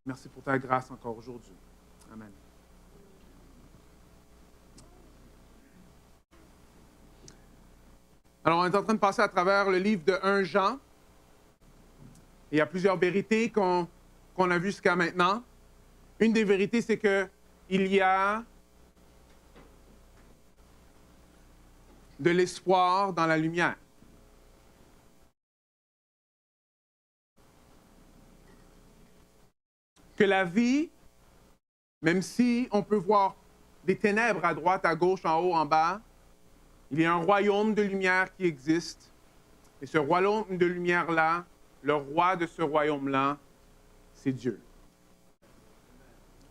Merci pour ta grâce encore aujourd'hui. Amen. Alors, on est en train de passer à travers le livre de 1 Jean. Et il y a plusieurs vérités qu'on a vues jusqu'à maintenant. Une des vérités, c'est qu'il y a de l'espoir dans la lumière. Que la vie, même si on peut voir des ténèbres à droite, à gauche, en haut, en bas, il y a un royaume de lumière qui existe. Et ce royaume de lumière-là, le roi de ce royaume-là, c'est Dieu.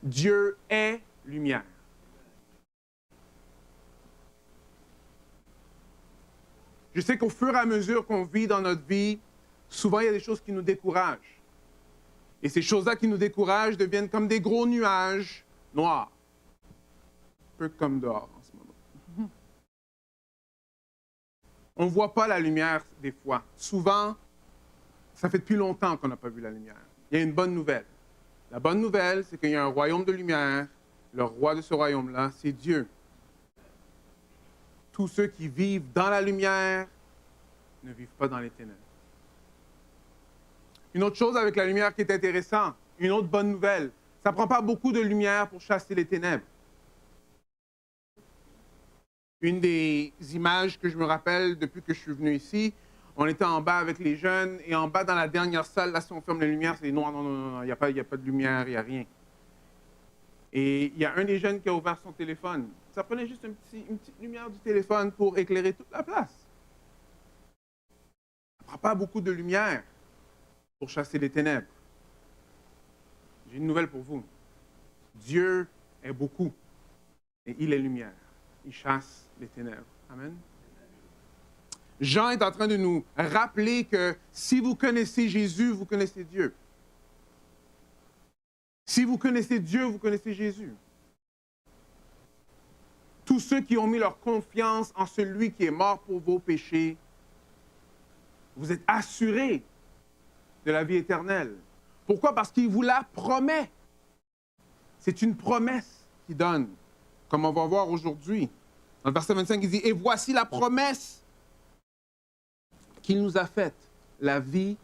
Dieu est lumière. Je sais qu'au fur et à mesure qu'on vit dans notre vie, souvent il y a des choses qui nous découragent. Et ces choses-là qui nous découragent deviennent comme des gros nuages noirs. Un peu comme dehors en ce moment. On ne voit pas la lumière des fois. Souvent, ça fait depuis longtemps qu'on n'a pas vu la lumière. Il y a une bonne nouvelle. La bonne nouvelle, c'est qu'il y a un royaume de lumière. Le roi de ce royaume-là, c'est Dieu. Tous ceux qui vivent dans la lumière ne vivent pas dans les ténèbres. Une autre chose avec la lumière qui est intéressante, une autre bonne nouvelle, ça ne prend pas beaucoup de lumière pour chasser les ténèbres. Une des images que je me rappelle depuis que je suis venu ici, on était en bas avec les jeunes, et en bas dans la dernière salle, là, si on ferme les lumières, c'est noir, non, il n'y a pas de lumière, il n'y a rien. Et il y a un des jeunes qui a ouvert son téléphone. Ça prenait juste une petite lumière du téléphone pour éclairer toute la place. Ça ne prend pas beaucoup de lumière pour chasser les ténèbres. J'ai une nouvelle pour vous. Dieu est beaucoup et il est lumière. Il chasse les ténèbres. Amen. Jean est en train de nous rappeler que si vous connaissez Jésus, vous connaissez Dieu. Si vous connaissez Dieu, vous connaissez Jésus. Tous ceux qui ont mis leur confiance en celui qui est mort pour vos péchés, vous êtes assurés de la vie éternelle. Pourquoi? Parce qu'il vous la promet. C'est une promesse qu'il donne, comme on va voir aujourd'hui. Dans le verset 25, il dit « Et voici la promesse qu'il nous a faite, la vie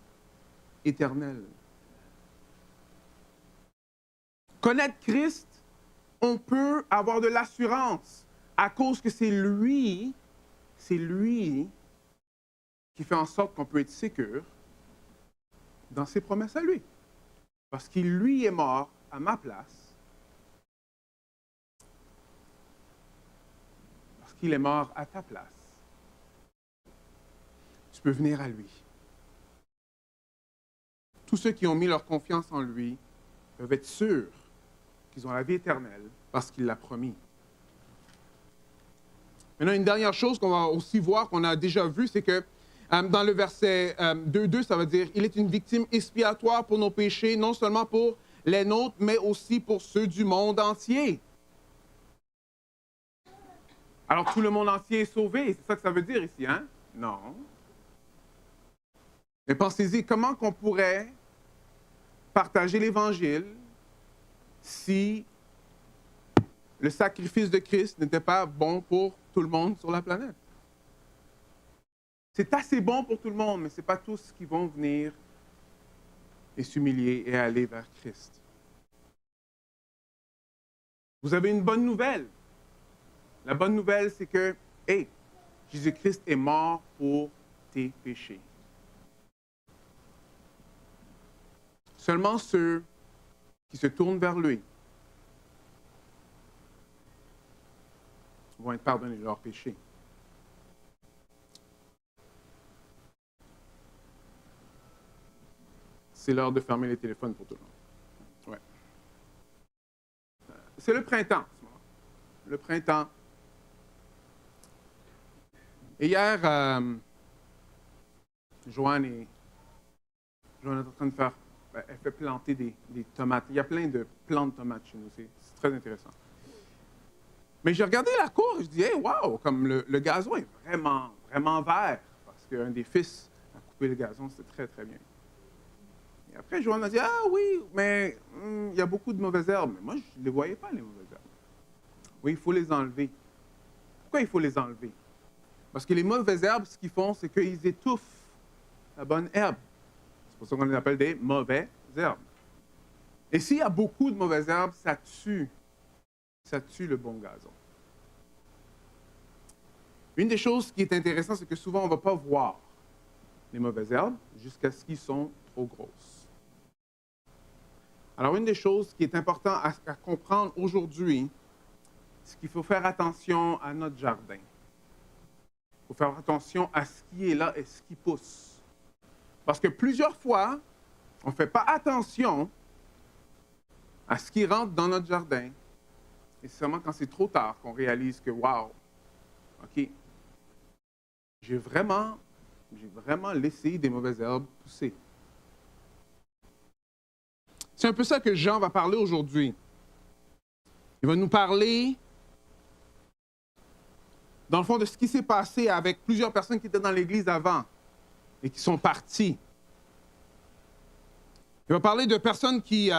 éternelle. » Connaître Christ, on peut avoir de l'assurance à cause que c'est lui qui fait en sorte qu'on peut être sécure dans ses promesses à lui. Parce qu'il, lui, est mort à ma place. Parce qu'il est mort à ta place. Tu peux venir à lui. Tous ceux qui ont mis leur confiance en lui peuvent être sûrs qu'ils ont la vie éternelle parce qu'il l'a promis. Maintenant, une dernière chose qu'on va aussi voir, qu'on a déjà vu, c'est que dans le verset 2.2, ça veut dire « Il est une victime expiatoire pour nos péchés, non seulement pour les nôtres, mais aussi pour ceux du monde entier. » Alors, tout le monde entier est sauvé, c'est ça que ça veut dire ici, hein? Non. Mais pensez-y, comment qu'on pourrait partager l'Évangile si le sacrifice de Christ n'était pas bon pour tout le monde sur la planète? C'est assez bon pour tout le monde, mais ce n'est pas tous qui vont venir et s'humilier et aller vers Christ. Vous avez une bonne nouvelle. La bonne nouvelle, c'est que, hey, Jésus-Christ est mort pour tes péchés. Seulement ceux qui se tournent vers lui vont être pardonnés de leurs péchés. C'est l'heure de fermer les téléphones pour tout le monde. Ouais. C'est le printemps, en ce moment. Le printemps. Et hier, Joanne est en train de faire... Elle fait planter des tomates. Il y a plein de plants de tomates chez nous. C'est très intéressant. Mais j'ai regardé la cour et je dis, hey, wow, comme le gazon est vraiment, vraiment vert. Parce qu'un des fils a coupé le gazon, c'était très, très bien. Et après, Joanne a dit, ah oui, mais il y a beaucoup de mauvaises herbes. Mais moi, je ne les voyais pas, les mauvaises herbes. Oui, il faut les enlever. Pourquoi il faut les enlever? Parce que les mauvaises herbes, ce qu'ils font, c'est qu'ils étouffent la bonne herbe. C'est pour ça qu'on les appelle des mauvaises herbes. Et s'il y a beaucoup de mauvaises herbes, ça tue le bon gazon. Une des choses qui est intéressante, c'est que souvent, on ne va pas voir les mauvaises herbes jusqu'à ce qu'ils sont trop grosses. Alors, une des choses qui est importante à comprendre aujourd'hui, c'est qu'il faut faire attention à notre jardin. Il faut faire attention à ce qui est là et ce qui pousse. Parce que plusieurs fois, on ne fait pas attention à ce qui rentre dans notre jardin. Et c'est seulement quand c'est trop tard qu'on réalise que, wow, OK, j'ai vraiment laissé des mauvaises herbes pousser. C'est un peu ça que Jean va parler aujourd'hui. Il va nous parler, dans le fond, de ce qui s'est passé avec plusieurs personnes qui étaient dans l'Église avant et qui sont parties. Il va parler de personnes qui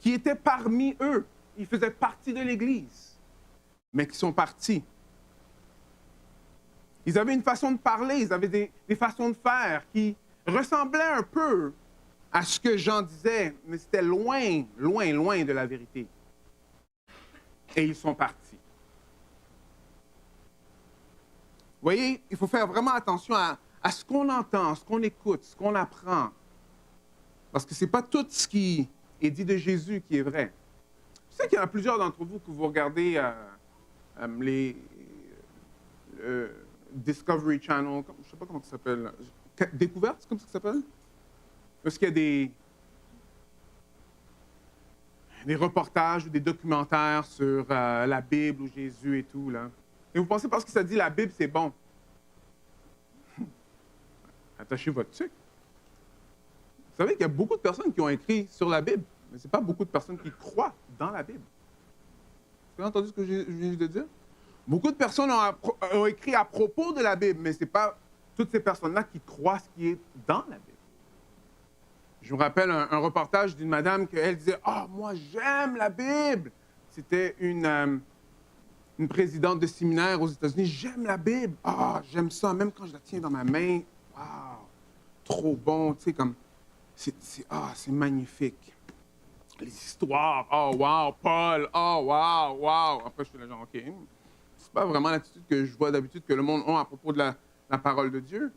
étaient parmi eux. Ils faisaient partie de l'Église, mais qui sont partis. Ils avaient une façon de parler, ils avaient des façons de faire qui ressemblaient un peu à ce que Jean disait, mais c'était loin, loin, loin de la vérité. Et ils sont partis. Vous voyez, il faut faire vraiment attention à ce qu'on entend, ce qu'on écoute, ce qu'on apprend. Parce que ce n'est pas tout ce qui est dit de Jésus qui est vrai. Je sais qu'il y en a plusieurs d'entre vous que vous regardez les Discovery Channel, je ne sais pas comment ça s'appelle, Découverte, c'est comme ça que ça s'appelle? Parce qu'il y a des reportages ou des documentaires sur la Bible ou Jésus et tout, là. Et vous pensez parce que ça dit la Bible, c'est bon. Attachez votre sucre. Vous savez qu'il y a beaucoup de personnes qui ont écrit sur la Bible, mais ce n'est pas beaucoup de personnes qui croient dans la Bible. Vous avez entendu ce que je viens de dire? Beaucoup de personnes ont écrit à propos de la Bible, mais ce n'est pas toutes ces personnes-là qui croient ce qui est dans la Bible. Je me rappelle un reportage d'une madame qui disait « Ah, moi, j'aime la Bible! » C'était une présidente de séminaire aux États-Unis. « J'aime la Bible! Ah, j'aime ça, même quand je la tiens dans ma main. Wow! Trop bon! » Tu sais, comme... c'est magnifique. Les histoires, oh wow, Paul, oh wow, wow. Après, je suis là genre, OK, c'est pas vraiment l'attitude que je vois d'habitude que le monde a à propos de la parole de Dieu.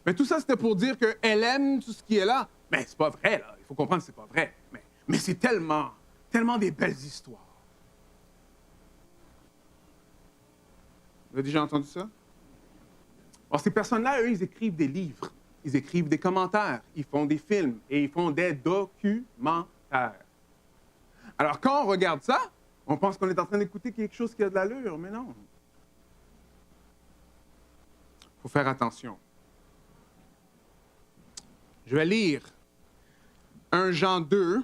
Mais tout ça, c'était pour dire qu'elle aime tout ce qui est là. Mais c'est pas vrai, là. Il faut comprendre que c'est pas vrai. Mais c'est tellement des belles histoires. Vous avez déjà entendu ça? Alors, ces personnes-là, eux, ils écrivent des livres. Ils écrivent des commentaires, ils font des films et ils font des documentaires. Alors, quand on regarde ça, on pense qu'on est en train d'écouter quelque chose qui a de l'allure, mais non. Il faut faire attention. Je vais lire 1 Jean 2.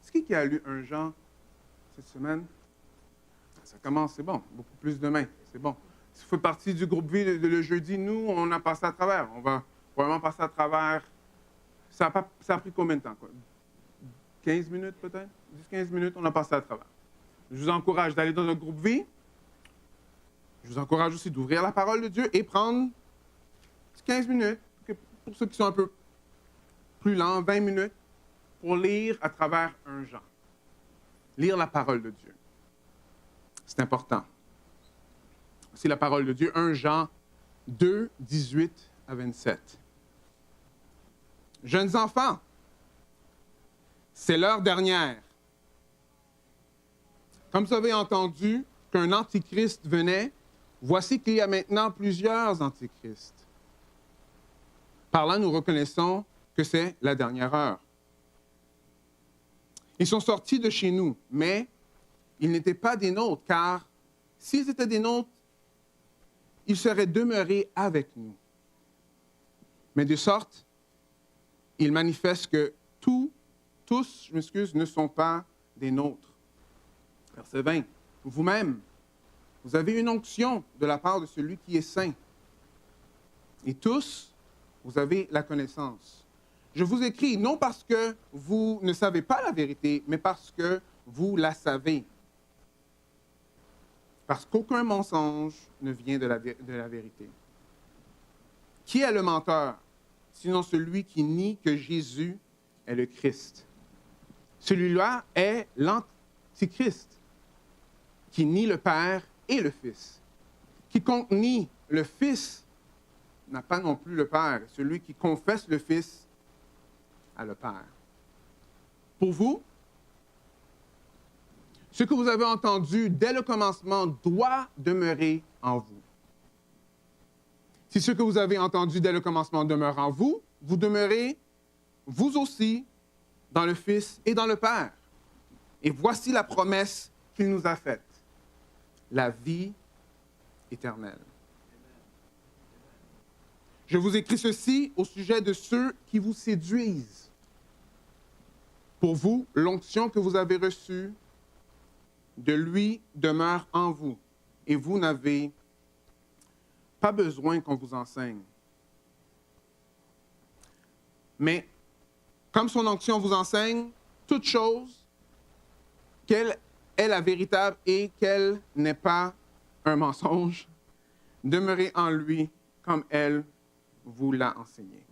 C'est qui a lu 1 Jean cette semaine? Ça commence, c'est bon. Beaucoup plus demain, c'est bon. Si vous faites partie du groupe V le jeudi, nous, on a passé à travers. On va probablement passer à travers. Ça a pris combien de temps, quoi? 15 minutes peut-être? 10-15 minutes, on a passé à travers. Je vous encourage d'aller dans le groupe V. Je vous encourage aussi d'ouvrir la parole de Dieu et prendre 15 minutes, pour ceux qui sont un peu plus lents, 20 minutes, pour lire à travers 1 Jean. Lire la parole de Dieu. C'est important. C'est la parole de Dieu, 1 Jean 2, 18 à 27. Jeunes enfants, c'est l'heure dernière. Comme vous avez entendu qu'un antichrist venait, voici qu'il y a maintenant plusieurs antichrists. Par là, nous reconnaissons que c'est la dernière heure. Ils sont sortis de chez nous, mais ils n'étaient pas des nôtres, car s'ils étaient des nôtres, ils seraient demeurés avec nous. Mais de sorte, ils manifestent que tous, ne sont pas des nôtres. Verset 20. Vous-même, vous avez une onction de la part de celui qui est saint. Et tous, vous avez la connaissance. Je vous écris non parce que vous ne savez pas la vérité, mais parce que vous la savez. Parce qu'aucun mensonge ne vient de la vérité. Qui est le menteur, sinon celui qui nie que Jésus est le Christ? Celui-là est l'Antichrist, qui nie le Père et le Fils. Quiconque nie le Fils n'a pas non plus le Père. Celui qui confesse le Fils a le Père. Pour vous, ce que vous avez entendu dès le commencement doit demeurer en vous. Si ce que vous avez entendu dès le commencement demeure en vous, vous demeurez, vous aussi, dans le Fils et dans le Père. Et voici la promesse qu'il nous a faite, la vie éternelle. Je vous écris ceci au sujet de ceux qui vous séduisent. Pour vous, l'onction que vous avez reçue de lui demeure en vous, et vous n'avez pas besoin qu'on vous enseigne. Mais comme son onction vous enseigne toute chose, quelle est la véritable et quelle n'est pas un mensonge, demeurez en lui comme elle vous l'a enseigné.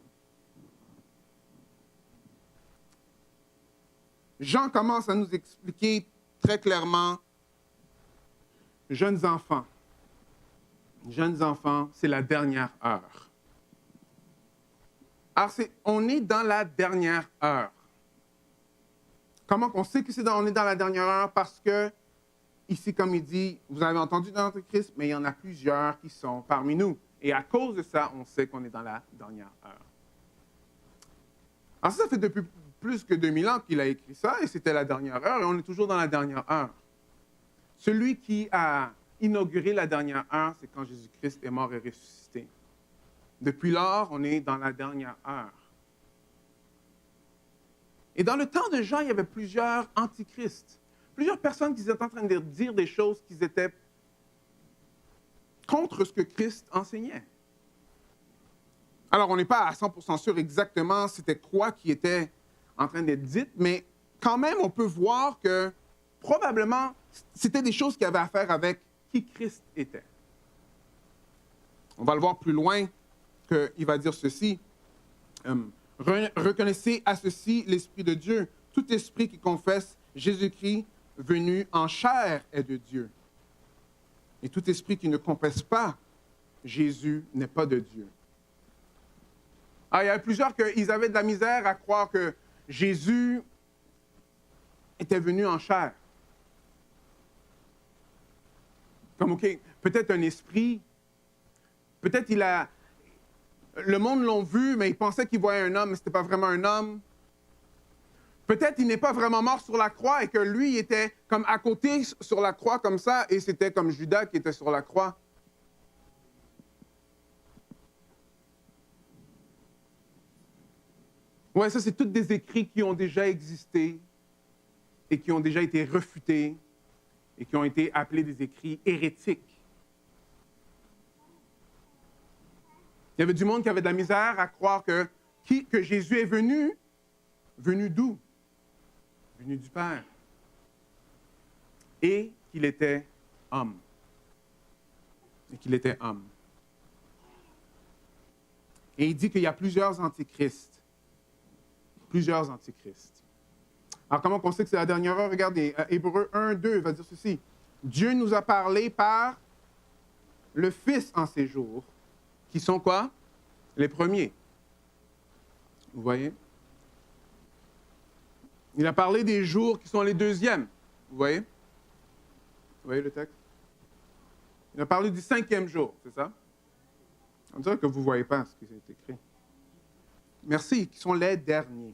Jean commence à nous expliquer très clairement, jeunes enfants, c'est la dernière heure. Alors, on est dans la dernière heure. Comment on sait on est dans la dernière heure? Parce que, ici, comme il dit, vous avez entendu dans l'Antéchrist, mais il y en a plusieurs qui sont parmi nous. Et à cause de ça, on sait qu'on est dans la dernière heure. Alors ça fait depuis plus que 2000 ans qu'il a écrit ça, et c'était la dernière heure, et on est toujours dans la dernière heure. Celui qui a inauguré la dernière heure, c'est quand Jésus-Christ est mort et ressuscité. Depuis lors, on est dans la dernière heure. Et dans le temps de Jean, il y avait plusieurs antichrists, plusieurs personnes qui étaient en train de dire des choses qui étaient contre ce que Christ enseignait. Alors, on n'est pas à 100% sûr exactement c'était quoi qui était en train d'être dit, mais quand même, on peut voir que probablement, c'était des choses qui avaient à faire avec qui Christ était. On va le voir plus loin qu'il va dire ceci. Reconnaissez à ceci l'Esprit de Dieu. Tout esprit qui confesse Jésus-Christ venu en chair est de Dieu. Et tout esprit qui ne confesse pas Jésus n'est pas de Dieu. Alors, il y a plusieurs qui avaient de la misère à croire que Jésus était venu en chair. Comme, OK, peut-être un esprit, peut-être le monde l'ont vu, mais il pensait qu'il voyait un homme, mais ce n'était pas vraiment un homme. Peut-être il n'est pas vraiment mort sur la croix et que lui était comme à côté sur la croix comme ça, et c'était comme Judas qui était sur la croix. Ouais, ça, c'est tous des écrits qui ont déjà existé et qui ont déjà été refutés et qui ont été appelés des écrits hérétiques. Il y avait du monde qui avait de la misère à croire que Jésus est venu. Venu d'où? Venu du Père. Et qu'il était homme. Et qu'il était homme. Et il dit qu'il y a plusieurs antichrists. Plusieurs antichrists. Alors, comment on sait que c'est la dernière heure? Regardez, Hébreux 1, 2 va dire ceci. Dieu nous a parlé par le Fils en ces jours, qui sont quoi? Les premiers. Vous voyez? Il a parlé des jours qui sont les deuxièmes. Vous voyez? Vous voyez le texte? Il a parlé du 5e jour, c'est ça? On dirait que vous ne voyez pas ce qui est écrit. Merci, qui sont les derniers.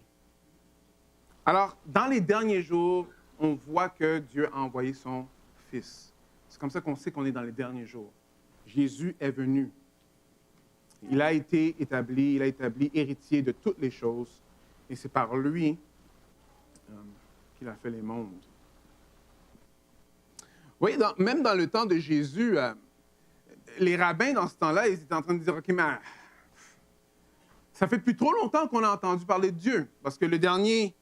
Alors, dans les derniers jours, on voit que Dieu a envoyé son Fils. C'est comme ça qu'on sait qu'on est dans les derniers jours. Jésus est venu. Il a été établi héritier de toutes les choses, et c'est par lui qu'il a fait les mondes. Vous voyez, même dans le temps de Jésus, les rabbins, dans ce temps-là, ils étaient en train de dire, OK, mais Ça fait depuis trop longtemps qu'on a entendu parler de Dieu, parce que le dernier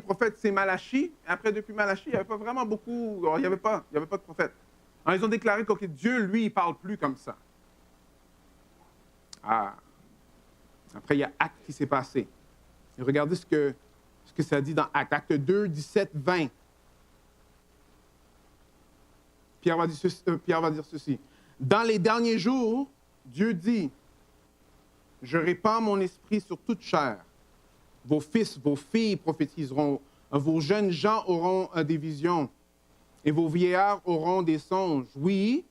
prophète, c'est Malachie. Et après, depuis Malachie, il n'y avait pas vraiment beaucoup, il n'y avait pas de prophète. Alors, ils ont déclaré que Dieu, lui, il ne parle plus comme ça. Ah. Après, il y a Acte qui s'est passé. Et regardez ce que ça dit dans Acte. Acte 2, 17, 20. Pierre va dire ceci. Dans les derniers jours, Dieu dit, je répands mon esprit sur toute chair. Vos fils, vos filles prophétiseront. Vos jeunes gens auront des visions. Et vos vieillards auront des songes. Oui,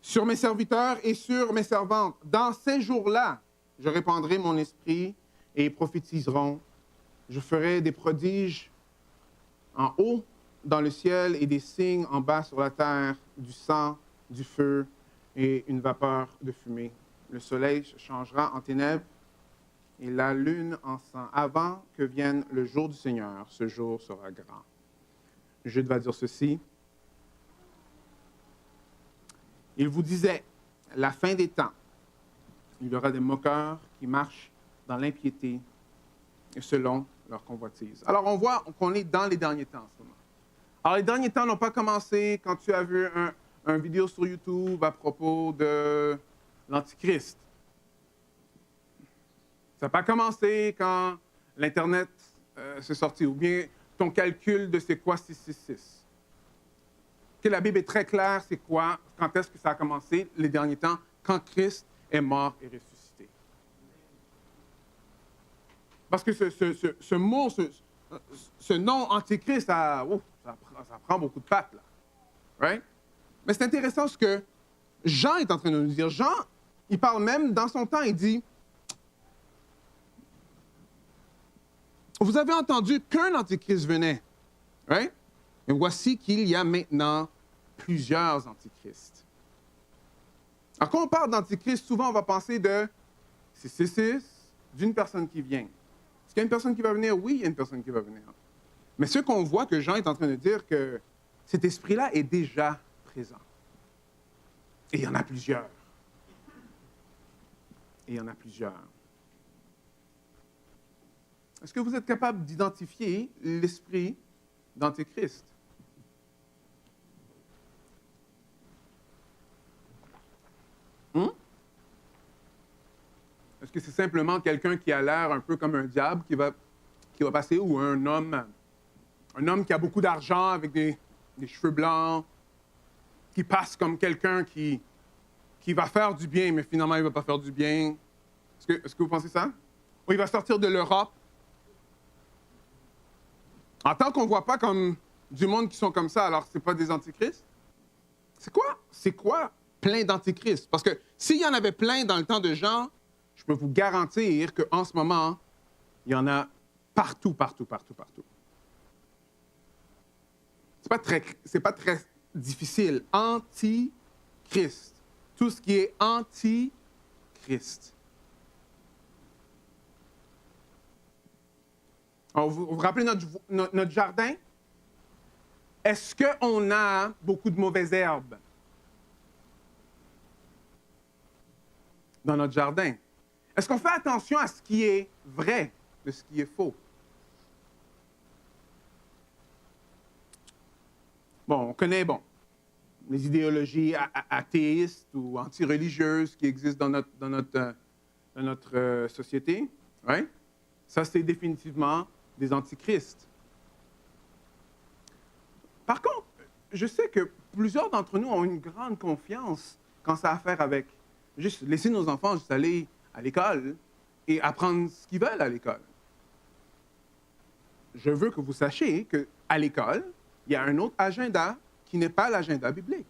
sur mes serviteurs et sur mes servantes. Dans ces jours-là, je répandrai mon esprit et ils prophétiseront. Je ferai des prodiges en haut dans le ciel et des signes en bas sur la terre, du sang, du feu et une vapeur de fumée. Le soleil changera en ténèbres et la lune en sang. Avant que vienne le jour du Seigneur, ce jour sera grand. Jude va dire ceci. Il vous disait, la fin des temps, il y aura des moqueurs qui marchent dans l'impiété et selon leur convoitise. Alors, on voit qu'on est dans les derniers temps en ce moment. Alors, les derniers temps n'ont pas commencé quand tu as vu un vidéo sur YouTube à propos de l'Antichrist. Ça n'a pas commencé quand l'Internet s'est sorti, ou bien ton calcul de c'est quoi 666. Que la Bible est très claire, c'est quoi, quand est-ce que ça a commencé, les derniers temps, quand Christ est mort et ressuscité. Parce que ce mot, ce nom antichrist, ça prend beaucoup de pattes, là. Right? Mais c'est intéressant ce que Jean est en train de nous dire. Jean, il parle même, dans son temps, il dit, vous avez entendu qu'un antichrist venait, right? Et voici qu'il y a maintenant plusieurs antichrists. Alors, quand on parle d'antichrist, souvent on va penser de 666, d'une personne qui vient. Est-ce qu'il y a une personne qui va venir? Oui, il y a une personne qui va venir. Mais ce qu'on voit que Jean est en train de dire, que cet esprit-là est déjà présent. Et il y en a plusieurs. Et il y en a plusieurs. Est-ce que vous êtes capable d'identifier l'esprit d'Antéchrist? Est-ce que c'est simplement quelqu'un qui a l'air un peu comme un diable qui va passer, ou un homme qui a beaucoup d'argent avec des cheveux blancs, qui passe comme quelqu'un qui va faire du bien, mais finalement il ne va pas faire du bien? Est-ce que vous pensez ça? Ou il va sortir de l'Europe? En tant qu'on ne voit pas comme du monde qui sont comme ça, alors ce n'est pas des antichrists? C'est quoi plein d'antichrists? Parce que s'il y en avait plein dans le temps de Jean, je peux vous garantir qu'en ce moment, il y en a partout. C'est pas très difficile. Antichrist. Tout ce qui est antichrist. Alors, vous rappelez notre jardin? Est-ce qu'on a beaucoup de mauvaises herbes dans notre jardin? Est-ce qu'on fait attention à ce qui est vrai de ce qui est faux? Bon, on connaît, les idéologies athéistes ou antireligieuses qui existent dans notre société. Ouais? Ça, c'est définitivement des antichrists. Par contre, je sais que plusieurs d'entre nous ont une grande confiance quand ça a à faire avec juste laisser nos enfants juste aller à l'école et apprendre ce qu'ils veulent à l'école. Je veux que vous sachiez qu'à l'école, il y a un autre agenda qui n'est pas l'agenda biblique.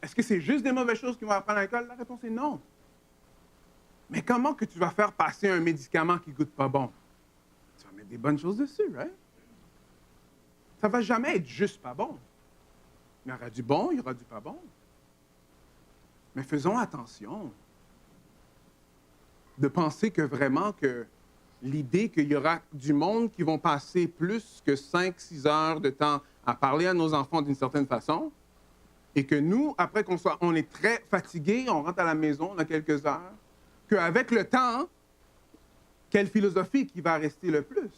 Est-ce que c'est juste des mauvaises choses qu'ils vont apprendre à l'école? La réponse est non. Mais comment que tu vas faire passer un médicament qui ne goûte pas bon? Tu vas mettre des bonnes choses dessus, right? Ça ne va jamais être juste pas bon. Il y aura du bon, il y aura du pas bon. Mais faisons attention de penser que vraiment que l'idée qu'il y aura du monde qui vont passer plus que 5-6 heures de temps à parler à nos enfants d'une certaine façon, Et que nous, après on est très fatigué, on rentre à la maison, on a quelques heures, qu'avec le temps, quelle philosophie qui va rester le plus?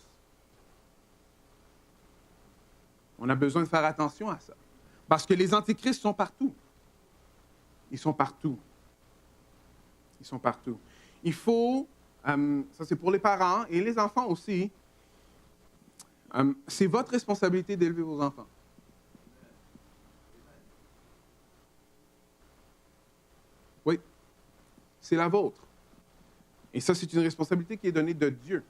On a besoin de faire attention à ça. Parce que les antichrists sont partout. Ils sont partout. Ils sont partout. Il faut, ça c'est pour les parents et les enfants aussi, c'est votre responsabilité d'élever vos enfants. Oui, c'est la vôtre. Et ça, c'est une responsabilité qui est donnée de Dieu.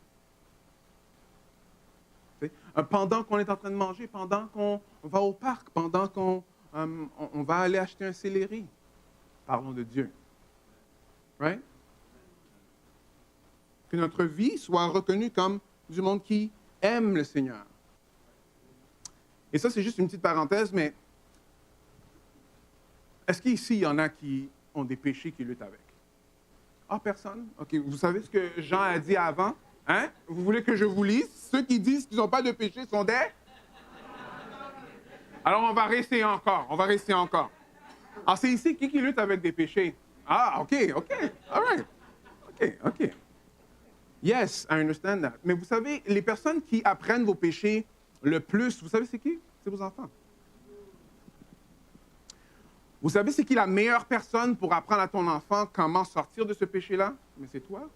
Pendant qu'on est en train de manger, pendant qu'on va au parc, pendant qu'on on va aller acheter un céleri, parlons de Dieu. Right? Que notre vie soit reconnue comme du monde qui aime le Seigneur. Et ça, c'est juste une petite parenthèse, mais est-ce qu'ici, il y en a qui ont des péchés qu'ils luttent avec? Ah, personne? OK. Vous savez ce que Jean a dit avant? Hein? Vous voulez que je vous lise? Ceux qui disent qu'ils n'ont pas de péché sont des... Alors, on va rester encore. On va rester encore. Alors, c'est ici qui lutte avec des péchés? Ah, OK. All right. OK. Yes, I understand that. Mais vous savez, les personnes qui apprennent vos péchés le plus, vous savez c'est qui? C'est vos enfants. Vous savez c'est qui la meilleure personne pour apprendre à ton enfant comment sortir de ce péché-là? Mais c'est toi.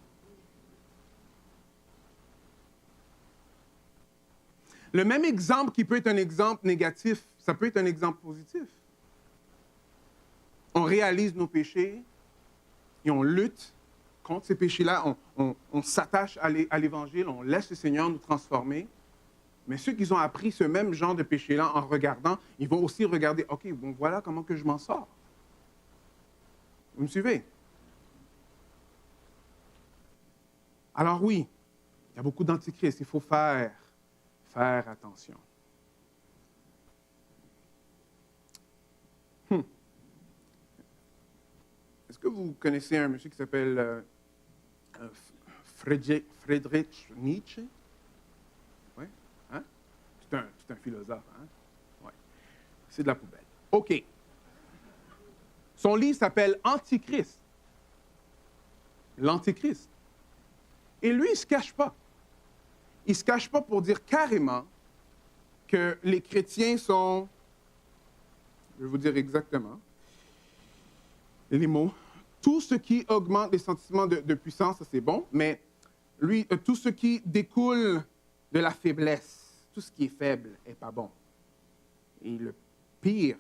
Le même exemple qui peut être un exemple négatif, ça peut être un exemple positif. On réalise nos péchés et on lutte contre ces péchés-là. On s'attache à l'Évangile, on laisse le Seigneur nous transformer. Mais ceux qui ont appris ce même genre de péché-là en regardant, ils vont aussi regarder, OK, bon, voilà comment que je m'en sors. Vous me suivez? Alors oui, il y a beaucoup d'antichrists, il faut faire attention. Est-ce que vous connaissez un monsieur qui s'appelle Friedrich Nietzsche? Oui? Hein? C'est un philosophe, hein? Oui. C'est de la poubelle. OK. Son livre s'appelle Antichrist. L'Antichrist. Et lui, il ne se cache pas. Il ne se cache pas pour dire carrément que les chrétiens sont, je vais vous dire exactement, les mots, tout ce qui augmente les sentiments de puissance, ça c'est bon, mais lui, tout ce qui découle de la faiblesse, tout ce qui est faible n'est pas bon. Et le pire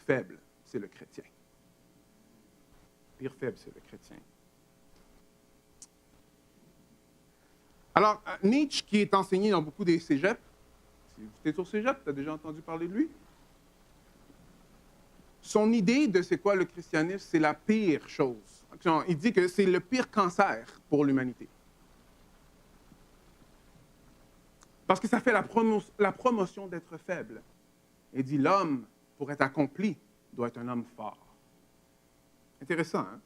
faible, c'est le chrétien. Le pire faible, c'est le chrétien. Alors, Nietzsche, qui est enseigné dans beaucoup des cégeps, si tu es au cégep, tu as déjà entendu parler de lui? Son idée de c'est quoi le christianisme, c'est la pire chose. Il dit que c'est le pire cancer pour l'humanité. Parce que ça fait la promotion d'être faible. Il dit l'homme, pour être accompli, doit être un homme fort. Intéressant, hein?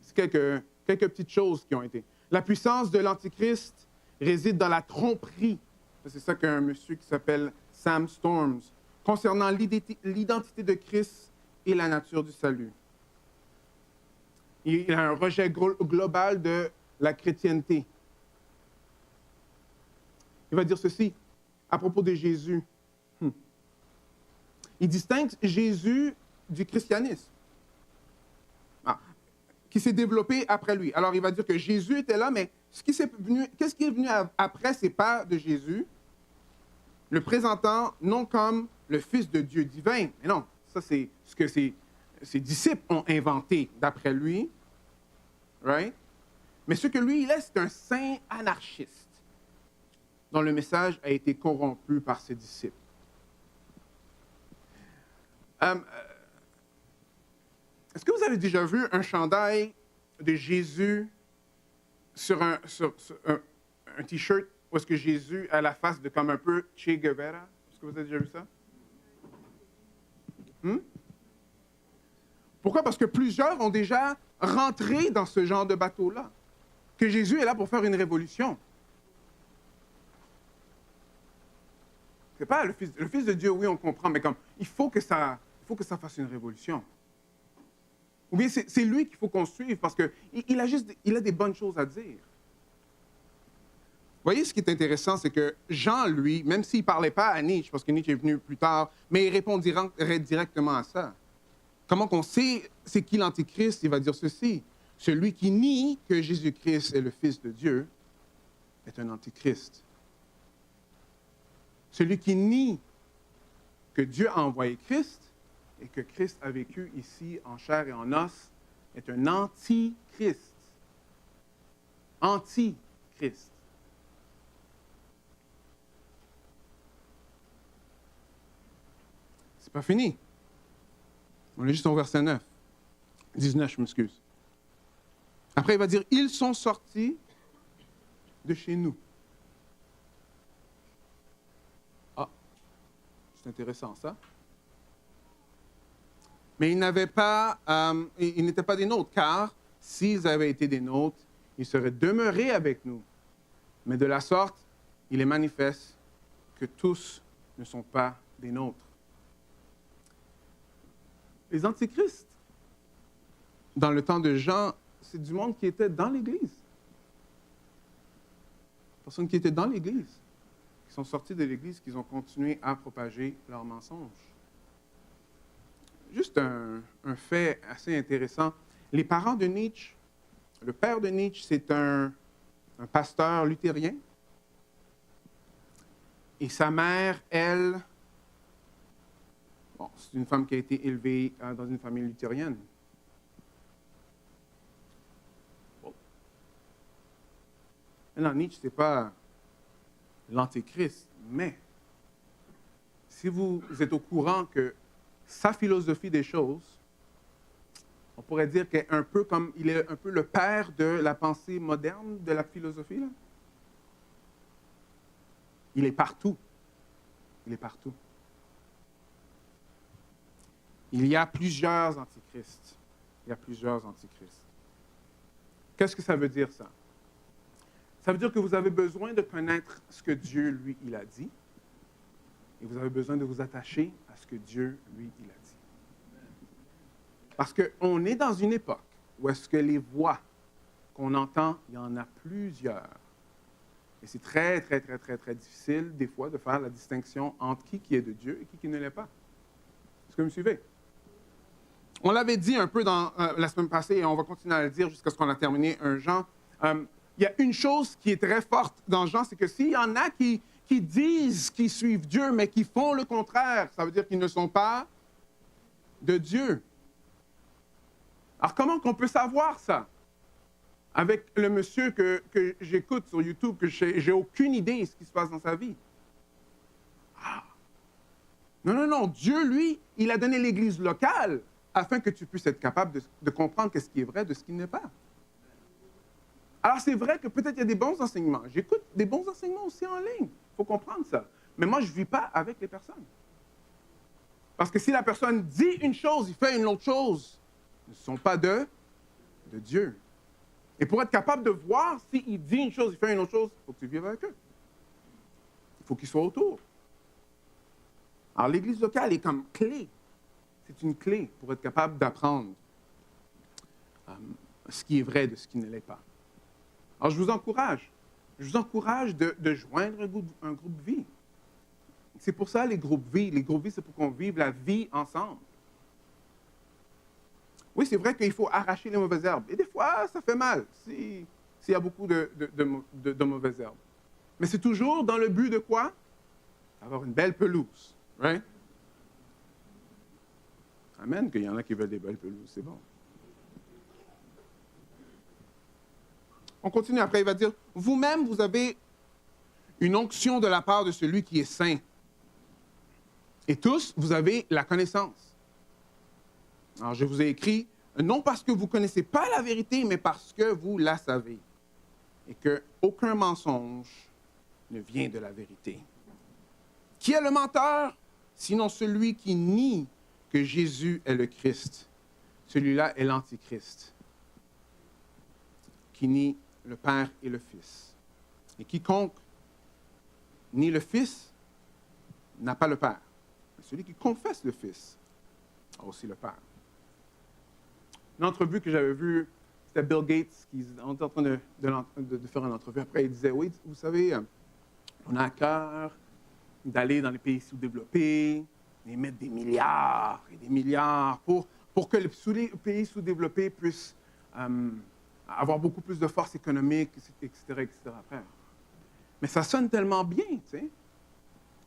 C'est quelques petites choses qui ont été. La puissance de l'Antichrist réside dans la tromperie. C'est ça qu'un monsieur qui s'appelle Sam Storms, concernant l'identité de Christ et la nature du salut. Il a un rejet global de la chrétienté. Il va dire ceci à propos de Jésus. Il distingue Jésus du christianisme, qui s'est développé après lui. Alors, il va dire que Jésus était là, mais qu'est-ce qui est venu après ses pères de Jésus, le présentant non comme le Fils de Dieu divin. Mais non, ça, c'est ce que ses disciples ont inventé d'après lui. Right? Mais ce que lui, il est, c'est un saint anarchiste dont le message a été corrompu par ses disciples. Est-ce que vous avez déjà vu un chandail de Jésus sur un T-shirt où est-ce que Jésus a la face de comme un peu Che Guevara? Est-ce que vous avez déjà vu ça? Pourquoi? Parce que plusieurs ont déjà rentré dans ce genre de bateau-là. Que Jésus est là pour faire une révolution. C'est pas le Fils de Dieu, oui, on comprend, mais comme, il faut que ça fasse une révolution. Ou bien c'est lui qu'il faut qu'on suive parce qu'il a des bonnes choses à dire. Vous voyez, ce qui est intéressant, c'est que Jean, lui, même s'il ne parlait pas à Nietzsche, parce que Nietzsche est venu plus tard, mais il répond directement à ça. Comment qu'on sait c'est qui l'Antichrist? Il va dire ceci. Celui qui nie que Jésus-Christ est le Fils de Dieu est un Antichrist. Celui qui nie que Dieu a envoyé Christ et que Christ a vécu ici en chair et en os est un Antichrist. Antichrist. C'est pas fini. On est juste au verset 9. 19, je m'excuse. Après, il va dire, ils sont sortis de chez nous. Ah, c'est intéressant ça. Mais ils n'étaient pas des nôtres, car s'ils avaient été des nôtres, ils seraient demeurés avec nous. Mais de la sorte, il est manifeste que tous ne sont pas des nôtres. Les antichrists, dans le temps de Jean, c'est du monde qui était dans l'Église. Personnes qui étaient dans l'Église, qui sont sortis de l'Église, qui ont continué à propager leurs mensonges. Juste un fait assez intéressant. Les parents de Nietzsche, le père de Nietzsche, c'est un pasteur luthérien. Et sa mère, elle, c'est une femme qui a été élevée dans une famille luthérienne. Maintenant, Nietzsche, ce n'est pas l'Antéchrist, mais si vous êtes au courant que sa philosophie des choses, on pourrait dire qu'il est un peu comme, il est un peu le père de la pensée moderne, de la philosophie, là. Il est partout. Il est partout. Il y a plusieurs antichrists. Il y a plusieurs antichrists. Qu'est-ce que ça veut dire, ça? Ça veut dire que vous avez besoin de connaître ce que Dieu, lui, il a dit. Et vous avez besoin de vous attacher à ce que Dieu, lui, il a dit. Parce qu'on est dans une époque où est-ce que les voix qu'on entend, il y en a plusieurs. Et c'est très, très, très, très, très difficile, des fois, de faire la distinction entre qui est de Dieu et qui ne l'est pas. Est-ce que vous me suivez? On l'avait dit un peu dans la semaine passée, et on va continuer à le dire jusqu'à ce qu'on a terminé un Jean. Il y a une chose qui est très forte dans Jean, c'est que s'il y en a qui disent qu'ils suivent Dieu, mais qui font le contraire, ça veut dire qu'ils ne sont pas de Dieu. Alors, comment qu'on peut savoir ça? Avec le monsieur que j'écoute sur YouTube, que j'ai aucune idée de ce qui se passe dans sa vie. Ah. Non. Dieu, lui, il a donné l'Église locale afin que tu puisses être capable de comprendre ce qui est vrai de ce qui n'est pas. Alors, c'est vrai que peut-être il y a des bons enseignements. J'écoute des bons enseignements aussi en ligne. Il faut comprendre ça. Mais moi, je ne vis pas avec les personnes. Parce que si la personne dit une chose, il fait une autre chose, ils ne sont pas de Dieu. Et pour être capable de voir s'il dit une chose, il fait une autre chose, il faut que tu vives avec eux. Il faut qu'ils soient autour. Alors, l'Église locale est comme clé. C'est une clé pour être capable d'apprendre ce qui est vrai de ce qui ne l'est pas. Alors, je vous encourage de joindre un groupe vie. C'est pour ça les groupes vie. Les groupes vie, c'est pour qu'on vive la vie ensemble. Oui, c'est vrai qu'il faut arracher les mauvaises herbes. Et des fois, ça fait mal s'il y a beaucoup de mauvaises herbes. Mais c'est toujours dans le but de quoi? Avoir une belle pelouse. Right? Amen, qu'il y en a qui veulent des belles pelouses, c'est bon. On continue après, il va dire, vous-même, vous avez une onction de la part de celui qui est saint. Et tous, vous avez la connaissance. Alors, je vous ai écrit, non parce que vous ne connaissez pas la vérité, mais parce que vous la savez. Et qu'aucun mensonge ne vient de la vérité. Qui est le menteur? Sinon celui qui nie que Jésus est le Christ. Celui-là est l'Antichrist, qui nie le Père et le Fils. Et quiconque nie le Fils n'a pas le Père. Mais celui qui confesse le Fils a aussi le Père. Une entrevue que j'avais vue, c'était Bill Gates qui était en train de faire une entrevue. Après, il disait, oui, vous savez, on a à cœur d'aller dans les pays sous-développés et mettre des milliards et des milliards pour que les pays sous-développés puissent avoir beaucoup plus de force économique, etc., etc. Après. Mais ça sonne tellement bien, tu sais.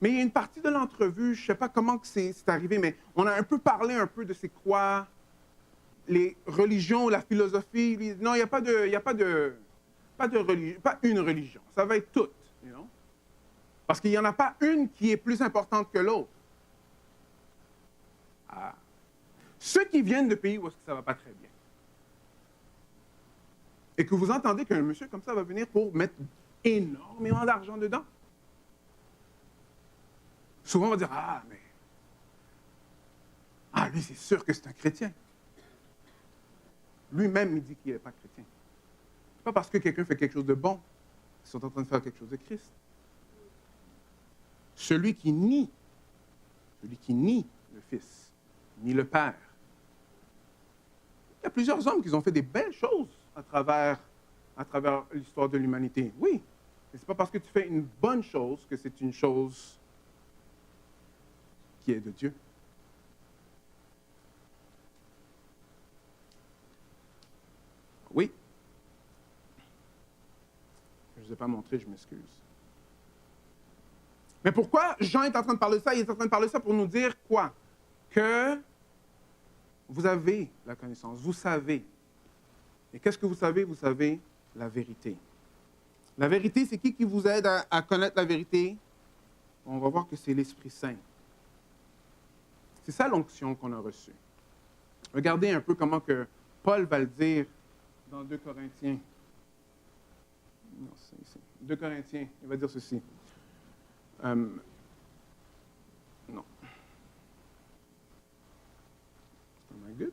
Mais il y a une partie de l'entrevue, je ne sais pas comment c'est arrivé, mais on a un peu parlé un peu de c'est quoi les religions, la philosophie. Non, il n'y a pas de religion, pas une religion. Ça va être toutes, you know? Parce qu'il n'y en a pas une qui est plus importante que l'autre. Ah. Ceux qui viennent de pays où est-ce que ça ne va pas très bien, et que vous entendez qu'un monsieur comme ça va venir pour mettre énormément d'argent dedans, souvent on va dire, ah, mais... Ah, lui, c'est sûr que c'est un chrétien. Lui-même, il dit qu'il n'est pas chrétien. Ce n'est pas parce que quelqu'un fait quelque chose de bon qu'ils sont en train de faire quelque chose de Christ. Celui qui nie le Fils, nie le Père. Il y a plusieurs hommes qui ont fait des belles choses à travers l'histoire de l'humanité. Oui, mais ce n'est pas parce que tu fais une bonne chose que c'est une chose qui est de Dieu. Oui. Je ne vous ai pas montré, je m'excuse. Mais pourquoi Jean est en train de parler de ça? Il est en train de parler de ça pour nous dire quoi? Que vous avez la connaissance, vous savez. Et qu'est-ce que vous savez? Vous savez la vérité. La vérité, c'est qui vous aide à connaître la vérité? On va voir que c'est l'Esprit Saint. C'est ça l'onction qu'on a reçue. Regardez un peu comment que Paul va le dire dans 2 Corinthiens. Non, c'est 2 Corinthiens, il va dire ceci. Non. Am I good?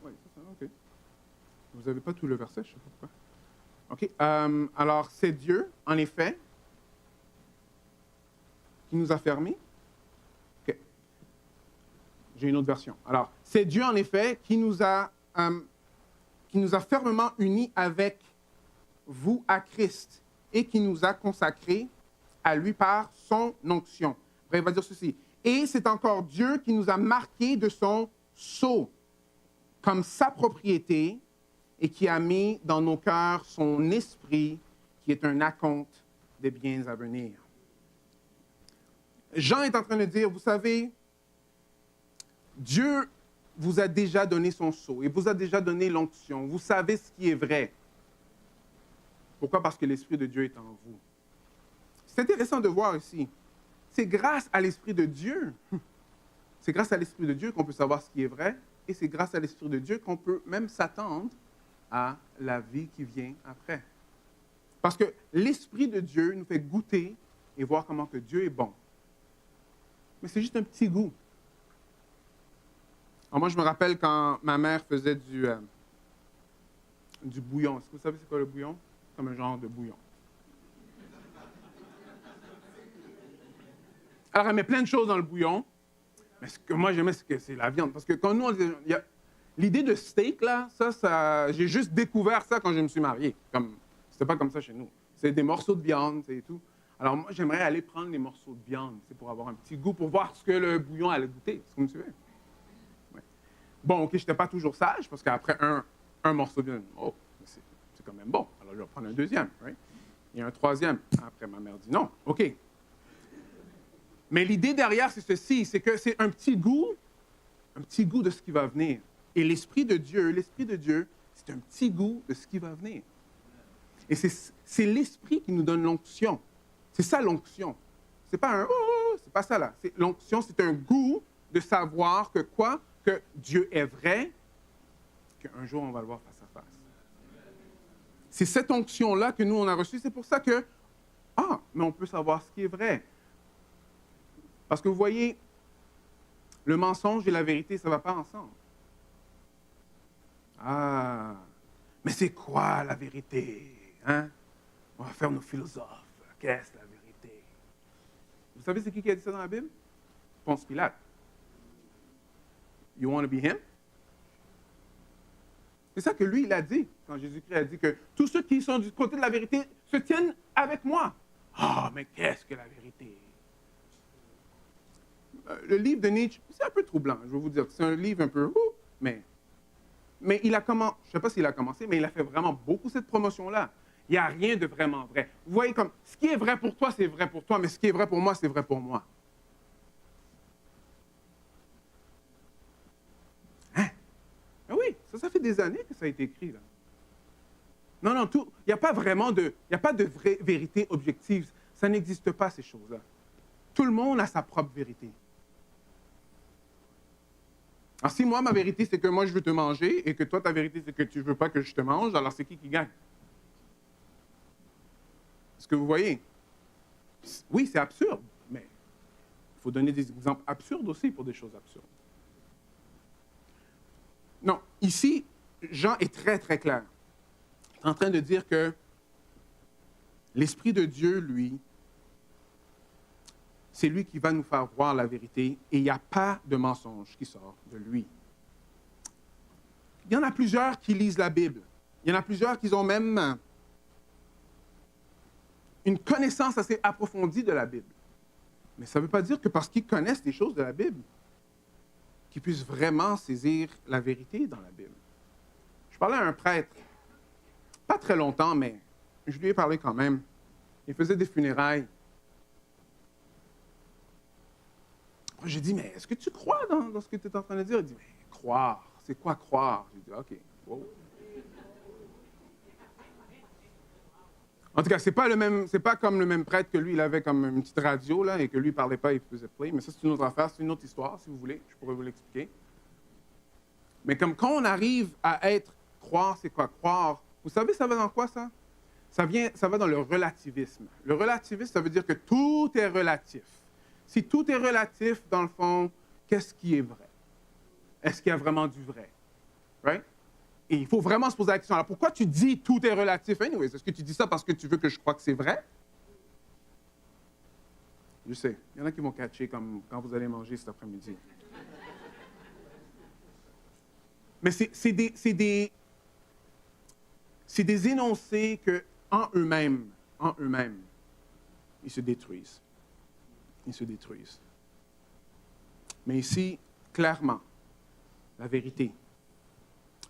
Oui, c'est ça, OK. Vous n'avez pas tout le verset, je ne sais pas pourquoi. OK. Alors, c'est Dieu, en effet, qui nous a fermés. OK. J'ai une autre version. Alors, c'est Dieu, en effet, qui nous a fermement unis avec vous à Christ et qui nous a consacrés à lui par son onction. Après, il va dire ceci. Et c'est encore Dieu qui nous a marqués de son sceau comme sa propriété et qui a mis dans nos cœurs son esprit qui est un acompte des biens à venir. Jean est en train de dire, vous savez, Dieu vous a déjà donné son sceau et vous a déjà donné l'onction. Vous savez ce qui est vrai. Pourquoi? Parce que l'Esprit de Dieu est en vous. C'est intéressant de voir ici. C'est grâce à l'Esprit de Dieu. C'est grâce à l'Esprit de Dieu qu'on peut savoir ce qui est vrai et c'est grâce à l'Esprit de Dieu qu'on peut même s'attendre à la vie qui vient après. Parce que l'Esprit de Dieu nous fait goûter et voir comment que Dieu est bon. Mais c'est juste un petit goût. Alors moi, je me rappelle quand ma mère faisait du bouillon. Est-ce que vous savez c'est quoi le bouillon? Comme un genre de bouillon. Alors, elle met plein de choses dans le bouillon. Mais ce que moi, j'aimais, c'est la viande. Parce que quand nous, l'idée de steak, là, ça, j'ai juste découvert ça quand je me suis marié. C'était pas comme ça chez nous. C'est des morceaux de viande, c'est tout. Alors, moi, j'aimerais aller prendre les morceaux de viande, pour avoir un petit goût, pour voir ce que le bouillon allait goûter. Est-ce que vous me suivez? Ouais. Bon, OK, je n'étais pas toujours sage, parce qu'après un morceau de viande, oh, c'est quand même bon. Alors, je vais prendre un deuxième, right? Et un troisième. Après, ma mère dit non. OK. Mais l'idée derrière, c'est ceci, c'est que c'est un petit goût de ce qui va venir. Et l'Esprit de Dieu, c'est un petit goût de ce qui va venir. Et c'est l'Esprit qui nous donne l'onction. C'est ça l'onction. C'est pas c'est pas ça là. L'onction, c'est un goût de savoir que quoi? Que Dieu est vrai, qu'un jour on va le voir face à face. C'est cette onction-là que nous, on a reçue. C'est pour ça que, mais on peut savoir ce qui est vrai. Parce que vous voyez, le mensonge et la vérité, ça ne va pas ensemble. Mais c'est quoi la vérité? Hein? On va faire nos philosophes. qu'est-ce la vérité? Vous savez c'est qui a dit ça dans la Bible? Ponce Pilate. You want to be him? C'est ça que lui, il a dit, quand Jésus-Christ a dit que tous ceux qui sont du côté de la vérité se tiennent avec moi. Ah, mais qu'est-ce que la vérité? Le livre de Nietzsche, c'est un peu troublant, je vais vous dire. C'est un livre un peu... mais il a commencé, je ne sais pas s'il a commencé, mais il a fait vraiment beaucoup cette promotion-là. Il n'y a rien de vraiment vrai. Vous voyez comme, ce qui est vrai pour toi, c'est vrai pour toi, mais ce qui est vrai pour moi, c'est vrai pour moi. Hein? Ah oui, ça fait des années que ça a été écrit, là. Non, il n'y a pas vraiment de, il n'y a pas de vraie vérité objective. Ça n'existe pas, ces choses-là. Tout le monde a sa propre vérité. Alors, si moi, ma vérité, c'est que moi, je veux te manger, et que toi, ta vérité, c'est que tu ne veux pas que je te mange, alors c'est qui gagne? Est-ce que vous voyez? Oui, c'est absurde, mais il faut donner des exemples absurdes aussi pour des choses absurdes. Non, ici, Jean est très, très clair. Il est en train de dire que l'Esprit de Dieu, lui, c'est lui qui va nous faire voir la vérité et il n'y a pas de mensonge qui sort de lui. Il y en a plusieurs qui lisent la Bible. Il y en a plusieurs qui ont même une connaissance assez approfondie de la Bible. Mais ça ne veut pas dire que parce qu'ils connaissent des choses de la Bible, qu'ils puissent vraiment saisir la vérité dans la Bible. Je parlais à un prêtre, pas très longtemps, mais je lui ai parlé quand même. Il faisait des funérailles. J'ai dit, mais est-ce que tu crois dans ce que tu es en train de dire? Il dit, mais croire, c'est quoi croire? J'ai dit, OK, wow. En tout cas, c'est pas comme le même prêtre que lui, il avait comme une petite radio, là, et que lui, il parlait pas, il faisait play. Mais ça, c'est une autre affaire, c'est une autre histoire, si vous voulez. Je pourrais vous l'expliquer. Mais comme quand on arrive à croire, c'est quoi croire? Vous savez, ça va dans quoi, ça? Ça va dans le relativisme. Le relativisme, ça veut dire que tout est relatif. Si tout est relatif, dans le fond, qu'est-ce qui est vrai? Est-ce qu'il y a vraiment du vrai? Right? Et il faut vraiment se poser la question. Alors, pourquoi tu dis tout est relatif? Anyways, est-ce que tu dis ça parce que tu veux que je croie que c'est vrai? Je sais. Il y en a qui vont catcher comme quand vous allez manger cet après-midi. Mais c'est des énoncés que, en eux-mêmes, ils se détruisent. Ils se détruisent. Mais ici, clairement, la vérité.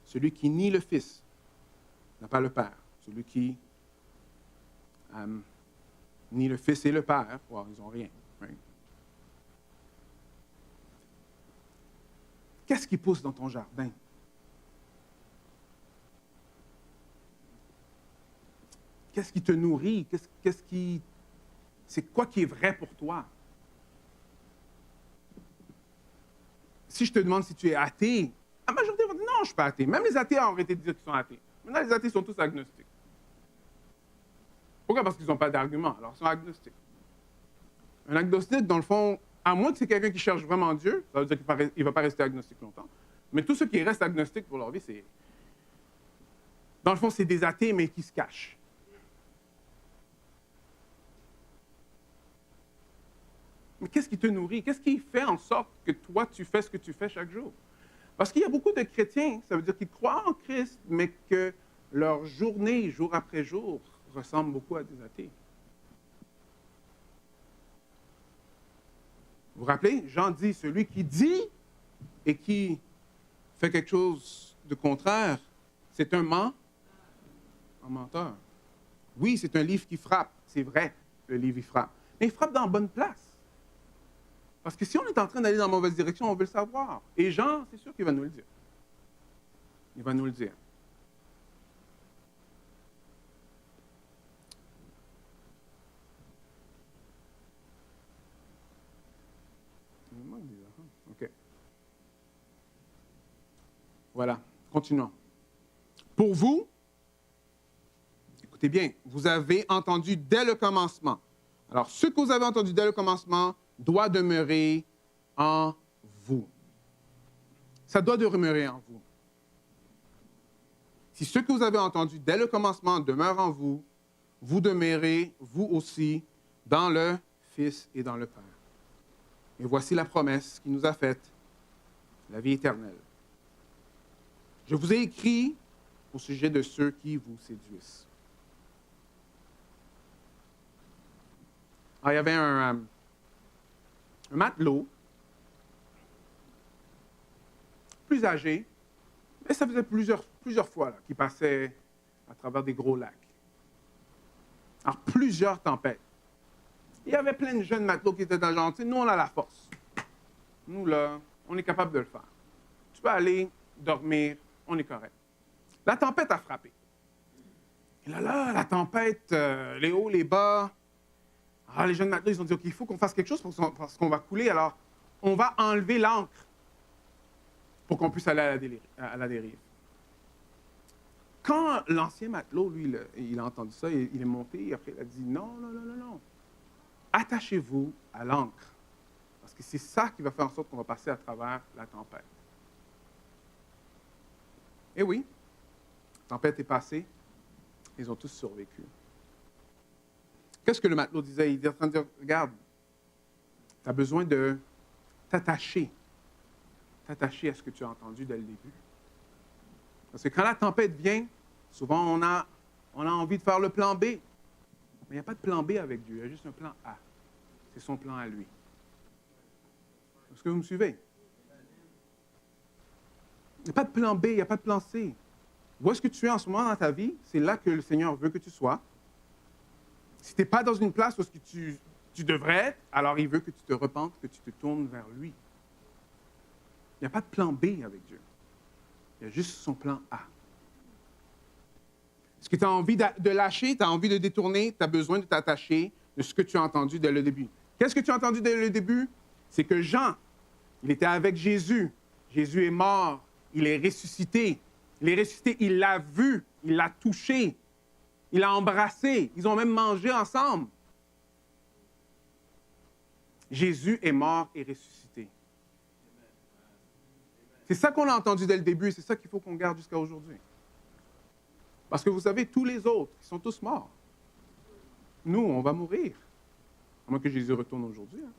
Celui qui nie le Fils n'a pas le Père. Celui qui nie le Fils et le Père, well, ils n'ont rien. Right? Qu'est-ce qui pousse dans ton jardin? Qu'est-ce qui te nourrit? C'est quoi qui est vrai pour toi? Si je te demande si tu es athée, la majorité va dire non, je ne suis pas athée. Même les athées ont arrêté de dire qu'ils sont athées. Maintenant, les athées sont tous agnostiques. Pourquoi? Parce qu'ils n'ont pas d'argument. Alors, ils sont agnostiques. Un agnostique, dans le fond, à moins que c'est quelqu'un qui cherche vraiment Dieu, ça veut dire qu'il ne va pas rester agnostique longtemps. Mais tous ceux qui restent agnostiques pour leur vie, c'est... Dans le fond, c'est des athées, mais qui se cachent. Mais qu'est-ce qui te nourrit? Qu'est-ce qui fait en sorte que toi, tu fais ce que tu fais chaque jour? Parce qu'il y a beaucoup de chrétiens, ça veut dire qu'ils croient en Christ, mais que leur journée, jour après jour, ressemble beaucoup à des athées. Vous vous rappelez? Jean dit, celui qui dit et qui fait quelque chose de contraire, c'est un menteur. Oui, c'est un livre qui frappe, c'est vrai, le livre il frappe. Mais il frappe dans la bonne place. Parce que si on est en train d'aller dans la mauvaise direction, on veut le savoir. Et Jean, c'est sûr qu'il va nous le dire. Il va nous le dire. OK. Voilà, continuons. Pour vous, écoutez bien, vous avez entendu dès le commencement. Alors, ce que vous avez entendu dès le commencement doit demeurer en vous. Ça doit demeurer en vous. Si ce que vous avez entendu dès le commencement demeure en vous, vous demeurez, vous aussi, dans le Fils et dans le Père. Et voici la promesse qu'il nous a faite, la vie éternelle. Je vous ai écrit au sujet de ceux qui vous séduisent. Alors, il y avait un matelot, plus âgé, mais ça faisait plusieurs fois qu'il passait à travers des gros lacs. Alors, plusieurs tempêtes. Il y avait plein de jeunes matelots qui étaient dans le genre, nous, on a la force. Nous, là, on est capable de le faire. Tu peux aller dormir, on est correct. La tempête a frappé. Et là, la tempête, les hauts, les bas. Alors, les jeunes matelots, ils ont dit, OK, il faut qu'on fasse quelque chose parce qu'on va couler. Alors, on va enlever l'ancre pour qu'on puisse aller à la dérive. Quand l'ancien matelot, lui, il a entendu ça, il est monté, et après, il a dit, non. Attachez-vous à l'ancre. Parce que c'est ça qui va faire en sorte qu'on va passer à travers la tempête. Et oui, la tempête est passée, ils ont tous survécu. Qu'est-ce que le matelot disait? Il est en train de dire, regarde, tu as besoin de t'attacher à ce que tu as entendu dès le début. Parce que quand la tempête vient, souvent on a envie de faire le plan B. Mais il n'y a pas de plan B avec Dieu, il y a juste un plan A. C'est son plan à lui. Est-ce que vous me suivez? Il n'y a pas de plan B, il n'y a pas de plan C. Où est-ce que tu es en ce moment dans ta vie? C'est là que le Seigneur veut que tu sois. Si tu n'es pas dans une place où tu devrais être, alors il veut que tu te repentes, que tu te tournes vers lui. Il n'y a pas de plan B avec Dieu. Il y a juste son plan A. Est-ce que tu as envie de lâcher, tu as envie de détourner, tu as besoin de t'attacher de ce que tu as entendu dès le début. Qu'est-ce que tu as entendu dès le début? C'est que Jean, il était avec Jésus. Jésus est mort, il est ressuscité. Il est ressuscité, il l'a vu, il l'a touché, il l'a embrassé. Ils ont même mangé ensemble. Jésus est mort et ressuscité. C'est ça qu'on a entendu dès le début et c'est ça qu'il faut qu'on garde jusqu'à aujourd'hui. Parce que vous savez, tous les autres, ils sont tous morts. Nous, on va mourir. À moins que Jésus retourne aujourd'hui. Hein.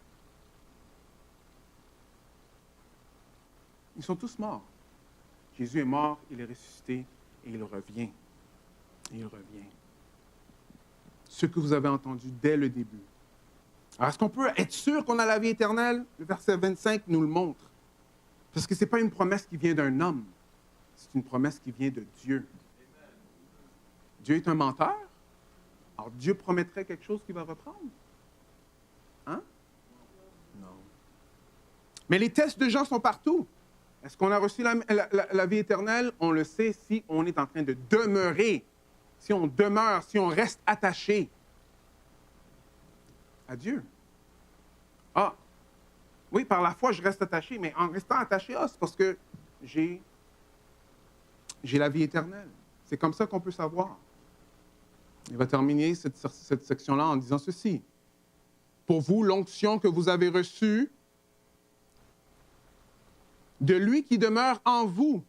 Ils sont tous morts. Jésus est mort, il est ressuscité et il revient. Il revient. Ce que vous avez entendu dès le début. Alors, est-ce qu'on peut être sûr qu'on a la vie éternelle? Le verset 25 nous le montre. Parce que ce n'est pas une promesse qui vient d'un homme. C'est une promesse qui vient de Dieu. Dieu est un menteur? Alors, Dieu promettrait quelque chose qu'il va reprendre? Hein? Non. Mais les tests de Jean sont partout. Est-ce qu'on a reçu la vie éternelle? On le sait si on est en train de demeurer, si on demeure, si on reste attaché à Dieu. Ah, oui, par la foi, je reste attaché, mais en restant attaché, c'est parce que j'ai la vie éternelle. C'est comme ça qu'on peut savoir. Il va terminer cette section-là en disant ceci. Pour vous, l'onction que vous avez reçue, de lui qui demeure en vous.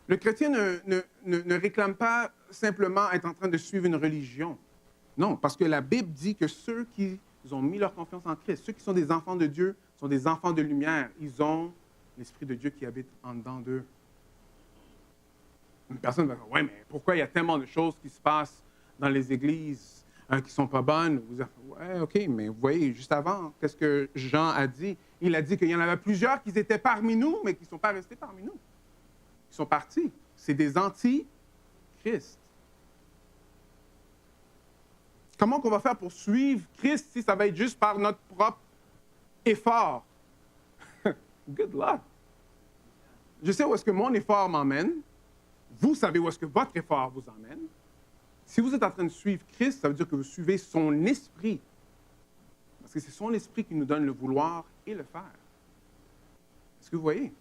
Le chrétien ne réclame pas simplement être en train de suivre une religion. Non, parce que la Bible dit que ceux qui ont mis leur confiance en Christ, ceux qui sont des enfants de Dieu, sont des enfants de lumière. Ils ont l'Esprit de Dieu qui habite en dedans d'eux. Une personne va dire, ouais, mais pourquoi il y a tellement de choses qui se passent dans les églises qui ne sont pas bonnes? Vous dites, ouais, OK, mais vous voyez, juste avant, qu'est-ce que Jean a dit? Il a dit qu'il y en avait plusieurs qui étaient parmi nous, mais qui ne sont pas restés parmi nous. Ils sont partis. C'est des anti-Christ. Comment qu'on va faire pour suivre Christ si ça va être juste par notre propre effort? Good luck. Je sais où est-ce que mon effort m'emmène. Vous savez où est-ce que votre effort vous emmène. Si vous êtes en train de suivre Christ, ça veut dire que vous suivez son esprit. Parce que c'est son esprit qui nous donne le vouloir et le faire. Est-ce que vous voyez?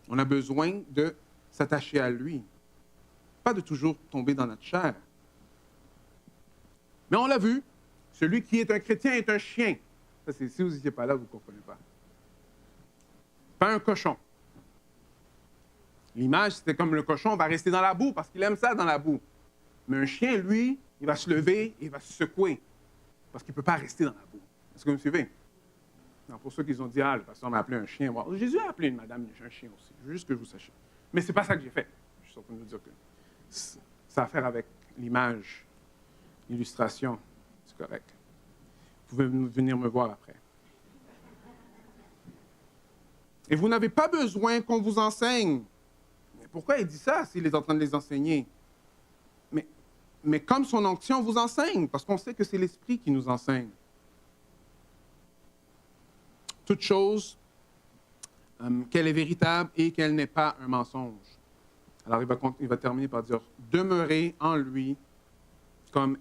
On a besoin de s'attacher à lui. Pas de toujours tomber dans notre chair. Mais on l'a vu, celui qui est un chrétien est un chien. Ça, si vous n'étiez pas là, vous ne comprenez pas. Pas un cochon. L'image, c'était comme le cochon va rester dans la boue parce qu'il aime ça dans la boue. Mais un chien, lui, il va se lever et il va se secouer parce qu'il ne peut pas rester dans la boue. Est-ce que vous me suivez? Non, pour ceux qui ont dit, ah, le pasteur m'a appelé un chien. Bon, Jésus a appelé une madame un chien aussi. Je veux juste que vous sachiez. Mais ce n'est pas ça que j'ai fait. Je suis en train de vous dire que ça a à faire avec l'image, l'illustration. C'est correct. Vous pouvez venir me voir après. Et vous n'avez pas besoin qu'on vous enseigne. Mais pourquoi il dit ça s'il est en train de les enseigner? Mais comme son onction vous enseigne, parce qu'on sait que c'est l'Esprit qui nous enseigne. Toute chose, qu'elle est véritable et qu'elle n'est pas un mensonge. Alors il va terminer par dire, demeurez en lui comme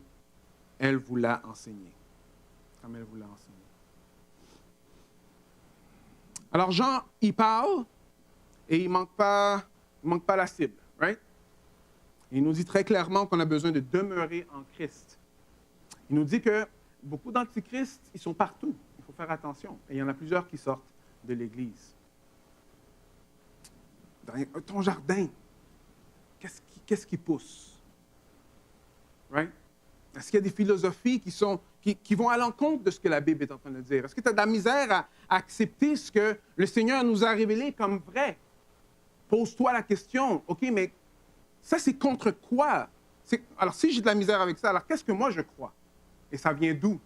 elle vous l'a enseigné. Comme elle vous l'a enseigné. Alors Jean, il parle et il manque pas la cible, right? Il nous dit très clairement qu'on a besoin de demeurer en Christ. Il nous dit que beaucoup d'antichrists, ils sont partout. Il faut faire attention. Et il y en a plusieurs qui sortent de l'Église. Dans ton jardin, qu'est-ce qui pousse? Right? Est-ce qu'il y a des philosophies qui vont à l'encontre de ce que la Bible est en train de dire? Est-ce que tu as de la misère à accepter ce que le Seigneur nous a révélé comme vrai? Pose-toi la question, OK, mais ça, c'est contre quoi? Alors, si j'ai de la misère avec ça, alors qu'est-ce que moi je crois? Et ça vient d'où?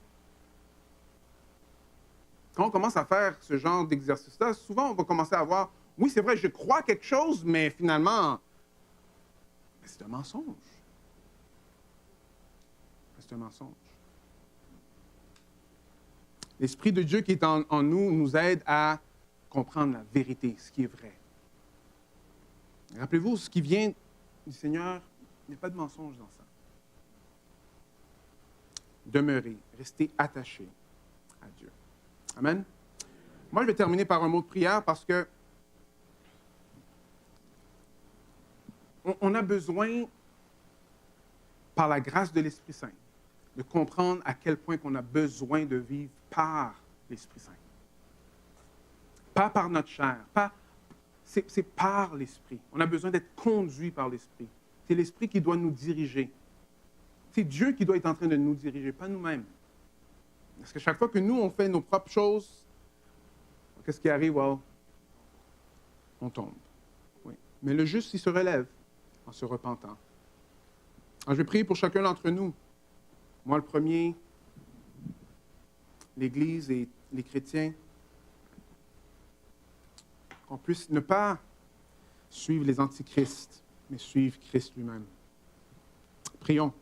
Quand on commence à faire ce genre d'exercice-là, souvent, on va commencer à voir, oui, c'est vrai, je crois quelque chose, mais finalement, c'est un mensonge. C'est un mensonge. L'Esprit de Dieu qui est en nous nous aide à comprendre la vérité, ce qui est vrai. Rappelez-vous, ce qui vient du Seigneur, il n'y a pas de mensonge dans ça. Demeurez, restez attachés à Dieu. Amen. Moi, je vais terminer par un mot de prière parce que on a besoin, par la grâce de l'Esprit Saint, de comprendre à quel point qu'on a besoin de vivre par l'Esprit Saint. Pas par notre chair, c'est par l'Esprit. On a besoin d'être conduit par l'Esprit. C'est l'Esprit qui doit nous diriger. C'est Dieu qui doit être en train de nous diriger, pas nous-mêmes. Parce que chaque fois que nous, on fait nos propres choses, qu'est-ce qui arrive? Well, on tombe. Oui. Mais le juste, il se relève en se repentant. Alors, je vais prier pour chacun d'entre nous. Moi, le premier, l'Église et les chrétiens, qu'on puisse ne pas suivre les antichrists, mais suivre Christ lui-même. Prions.